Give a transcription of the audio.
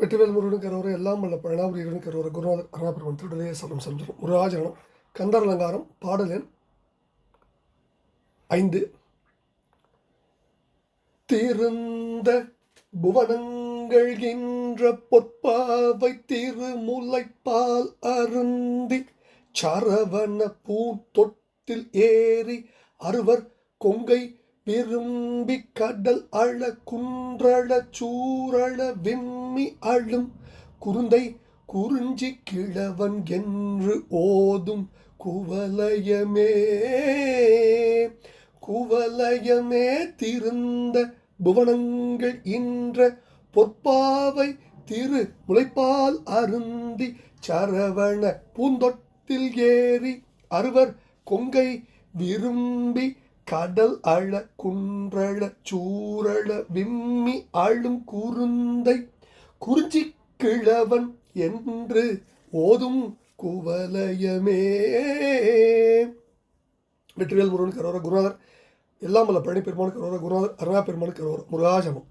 வெற்றிவேல் முருகனுக்கு கரோர எல்லாம் வல்ல பழனாபுரியனுக்கு கரோர குருநாதர் அருணாபெருமன் திருடலே சரணம் சஞ்சனம் முருகாஜனம் கந்தர் அலங்காரம் பாடல் எண் 5. திருந்த புவனங்கள் என்ற பொற்பாவை திருமுலைப்பால் அருந்தி சரவண பூந்தொட்டில் ஏறி அறுவர் கொங்கை விரும்பி கடல் அழ குன்றழ சூரழ விம்மி அழும் குருந்தை குறிஞ்சி கிழவன் என்று ஓதும் குவலயமே குவலயமே திருந்த புவனங்கள் இன்ற பொற்பாவை திரு முளைப்பால் அருந்தி சரவண பூந்தொட்டில் ஏறி அறுவர் கொங்கை விரும்பி கடல் அழ குன்றழ சூரழ விம்மி அழும் குருந்தை குறிஞ்சி கிழவன் என்று ஓதும் குவலயமே. வெற்றிவேல் முருகனுக்கு கரோர குருநாதர் எல்லாம் வல்ல பழனி பெருமானுக்கு கரோர குருநாதர் அருணா பெருமானுக்கு கரோர முருகாஜனம்.